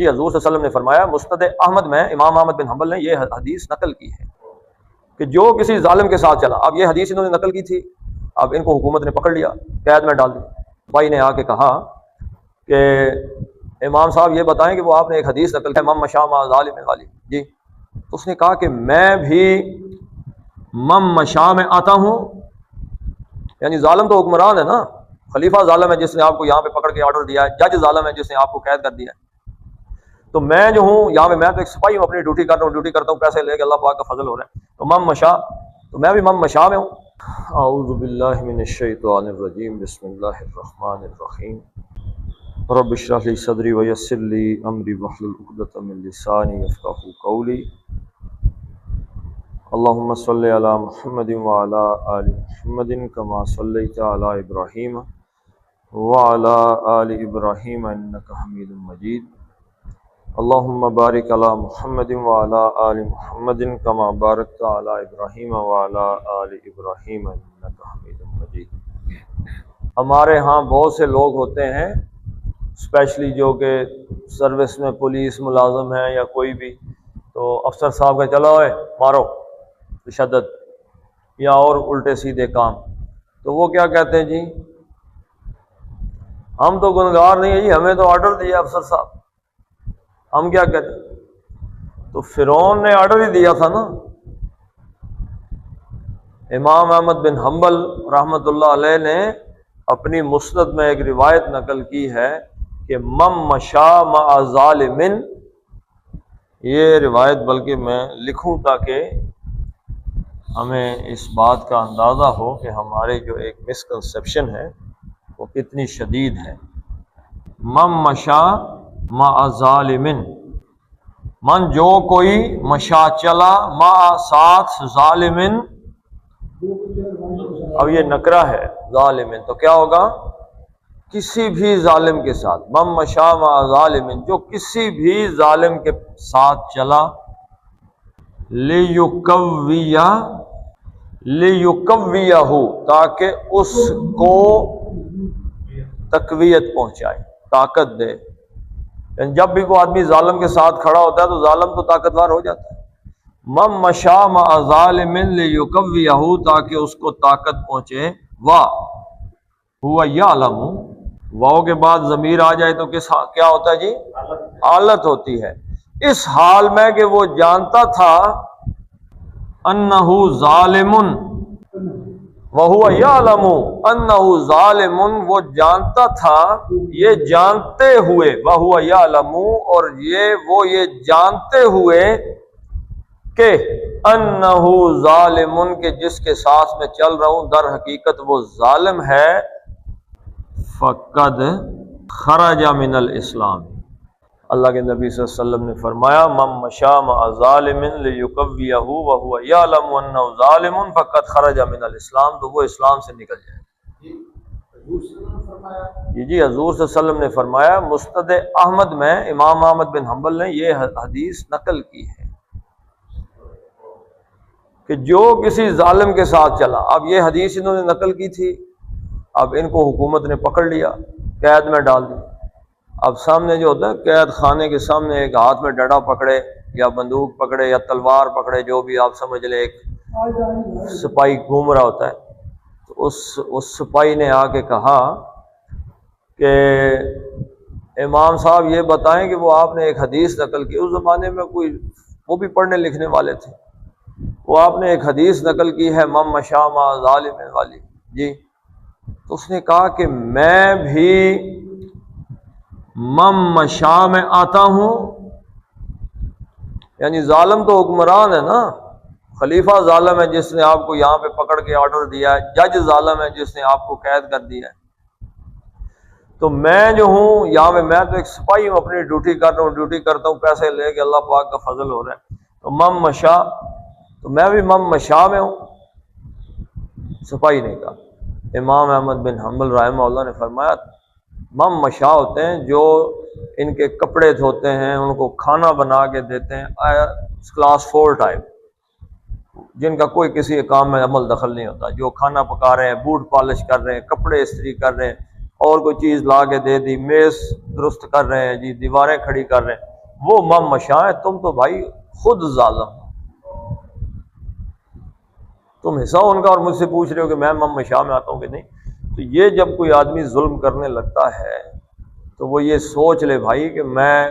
جی حضور صلی اللہ علیہ وسلم نے فرمایا، مسند احمد میں امام احمد بن حنبل نے یہ حدیث نقل کی ہے کہ جو کسی ظالم کے ساتھ چلا، اب یہ حدیث انہوں نے نقل کی تھی، اب ان کو حکومت نے پکڑ لیا، قید میں ڈال دیا۔ بھائی نے آ کے کہا کہ امام صاحب یہ بتائیں کہ وہ آپ نے ایک حدیث نقل کی مم مشا مع ظالم والی، جی تو اس نے کہا کہ میں بھی مم مشا میں آتا ہوں، یعنی ظالم تو حکمران ہے نا، خلیفہ ظالم ہے جس نے آپ کو یہاں پہ پکڑ کے آرڈر دیا ہے، جج ظالم ہے جس نے آپ کو قید کر دیا ہے، تو میں جو ہوں یہاں پہ میں تو ایک سپاہی ہوں، اپنی ڈیوٹی کر رہا ہوں، ڈیوٹی کرتا ہوں پیسے لے کے، اللہ پاک کا فضل ہو رہا ہے، تو مم مشا، تو میں بھی مم مشا میں ہوں۔ اعوذ باللہ من الشیطان الرجیم، بسم اللہ الرحمن الرحیم، رب اشرح لی صدری ویسر لی امری واحلل عقدۃ من لسانی یفقہوا قولی، اللہم صلی علی محمد وعلی آل محمد کما صلیت علی ابراہیم وعلی آل ابراہیم انک حمید مجید، اللہم بارک علی محمد وعلی آل محمد کما بارکت علی ابراہیم وعلی آل ابراہیم انک حمید مجید۔ ہمارے ہاں بہت سے لوگ ہوتے ہیں اسپیشلی جو کہ سروس میں پولیس ملازم ہیں یا کوئی بھی، تو افسر صاحب کا چلو اے مارو تشدد یا اور الٹے سیدھے کام، تو وہ کیا کہتے ہیں جی ہم تو گنہگار نہیں ہیں جی، ہمیں تو آرڈر دیا افسر صاحب، ہم کیا کریں؟ تو فرعون نے آرڈر ہی دیا تھا نا۔ امام احمد بن حنبل رحمۃ اللہ علیہ نے اپنی مسند میں ایک روایت نقل کی ہے کہ مم مشا مع ظالم، یہ روایت بلکہ میں لکھوں تاکہ ہمیں اس بات کا اندازہ ہو کہ ہمارے جو ایک مسکنسیپشن ہے وہ کتنی شدید ہے۔ مم مشا مع ظالم، من جو کوئی مشا چلا مع ساتھ ظالم، اب یہ نکرہ ہے ظالم تو کیا ہوگا؟ کسی بھی ظالم کے ساتھ، مم مشا مع ظالم جو کسی بھی ظالم کے ساتھ چلا، لیکویہ تاکہ اس کو تقویت پہنچائے، طاقت دے، یعنی جب بھی کوئی آدمی ظالم کے ساتھ کھڑا ہوتا ہے تو ظالم تو طاقتور ہو جاتا ہے۔ مم مشا مع ظالم لیکویہ تاکہ اس کو طاقت پہنچے، ہوا یعلم، واو کے بعد ضمیر آ جائے تو کیا ہوتا ہے جی؟ حالت ہوتی ہے، اس حال میں کہ وہ جانتا تھا انہ ظالم وہو یعلم انہ ظالم، وہ جانتا تھا یہ جانتے ہوئے، وہو یعلم اور وہ یہ جانتے ہوئے کہ انہ ظالم کہ جس کے ساتھ میں چل رہا ہوں در حقیقت وہ ظالم ہے، فقد خرج من الاسلام، اللہ کے نبی صلی اللہ علیہ وسلم نے فرمایا من مشا مع ظالم لیکویہ وہو یعلم انہ ظالم فقد خرج من الاسلام، تو وہ اسلام سے نکل جائے۔ جی حضور صلی اللہ علیہ وسلم نے فرمایا، مسند احمد میں امام احمد بن حنبل نے یہ حدیث نقل کی ہے کہ جو کسی ظالم کے ساتھ چلا، اب یہ حدیث انہوں نے نقل کی تھی، اب ان کو حکومت نے پکڑ لیا، قید میں ڈال دیا۔ اب سامنے جو ہوتا ہے قید خانے کے سامنے ایک ہاتھ میں ڈنڈا پکڑے یا بندوق پکڑے یا تلوار پکڑے، جو بھی آپ سمجھ لیں، ایک سپاہی گھوم رہا ہوتا ہے، تو اس سپاہی نے آ کے کہا کہ امام صاحب یہ بتائیں کہ وہ آپ نے ایک حدیث نقل کی، اس زمانے میں کوئی وہ بھی پڑھنے لکھنے والے تھے، وہ آپ نے ایک حدیث نقل کی ہے مم مشا مع ظالم والی، جی تو اس نے کہا کہ میں بھی مم مشا میں آتا ہوں، یعنی ظالم تو حکمران ہے نا، خلیفہ ظالم ہے جس نے آپ کو یہاں پہ پکڑ کے آرڈر دیا ہے، جج ظالم ہے جس نے آپ کو قید کر دیا ہے، تو میں جو ہوں یہاں پہ میں تو ایک سپاہی ہوں، اپنی ڈیوٹی کر رہا ہوں، ڈیوٹی کرتا ہوں پیسے لے کے، اللہ پاک کا فضل ہو رہا ہے، تو مم مشا، تو میں بھی مم مشا میں ہوں، سپاہی نے کہا۔ امام احمد بن حنبل رحمہ اللہ نے فرمایا مم مشا ہوتے ہیں جو ان کے کپڑے دھوتے ہیں، ان کو کھانا بنا کے دیتے ہیں، کلاس 4 ٹائپ، جن کا کوئی کسی کام میں عمل دخل نہیں ہوتا، جو کھانا پکا رہے ہیں، بوٹ پالش کر رہے ہیں، کپڑے استری کر رہے ہیں، اور کوئی چیز لا کے دے دی، میز درست کر رہے ہیں جی، دیواریں کھڑی کر رہے ہیں، وہ مم مشاء ہے، تم تو بھائی خود ظالم ہو، تم حصہ ان کا اور مجھ سے پوچھ رہے ہو کہ میں مم مشاء میں آتا ہوں کہ نہیں۔ تو یہ جب کوئی آدمی ظلم کرنے لگتا ہے تو وہ یہ سوچ لے بھائی کہ میں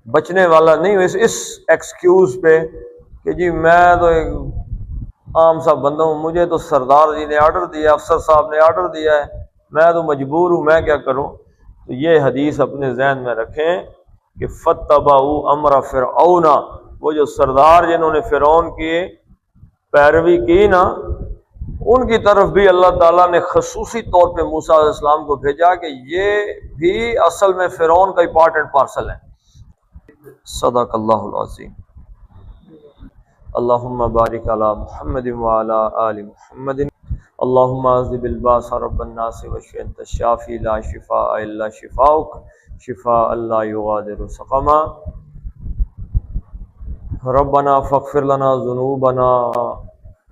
بچنے والا نہیں ہوں اس ایکسکیوز پہ کہ جی میں تو ایک عام سا بندہ ہوں، مجھے تو سردار جی نے آرڈر دیا، افسر صاحب نے آرڈر دیا ہے، میں تو مجبور ہوں، میں کیا کروں۔ تو یہ حدیث اپنے ذہن میں رکھیں کہ فَاتَّبَعُوا أَمْرَ فِرْعَوْنَ، وہ جو سردار جنہوں نے فرعون کی پیروی کی نا، ان کی طرف بھی اللہ تعالیٰ نے خصوصی طور پہ موسیٰ علیہ السلام کو بھیجا کہ یہ بھی اصل میں فرعون کا پارٹ اینڈ پارسل ہے۔ صدق اللہ العظیم۔ اللہم بارک علی محمد وعلی آل محمد، اللہم اذھب الباس رب الناس واشف انت الشافی لا شفاء الا شفاؤک شفاء لا یغادر سقما۔ ربنا فاغفر لنا ذنوبنا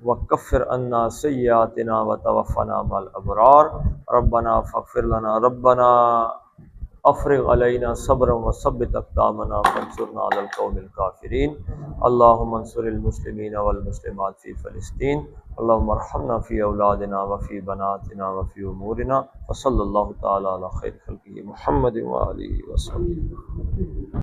وکفر عنا سیئاتنا وتوفنا مع الابرار۔ ربنا فاغفر لنا، ربنا افرغ علینا صبرا وثبت اقدامنا وانصرنا علی القوم الکافرین۔ اللہم انصر المسلمین والمسلمات فی فلسطین، اللہم ارحمنا فی اولادنا وفی بناتنا وفی امورنا، وصلی اللہ تعالی علی خیر خلقہ محمد وآلہ وسلم۔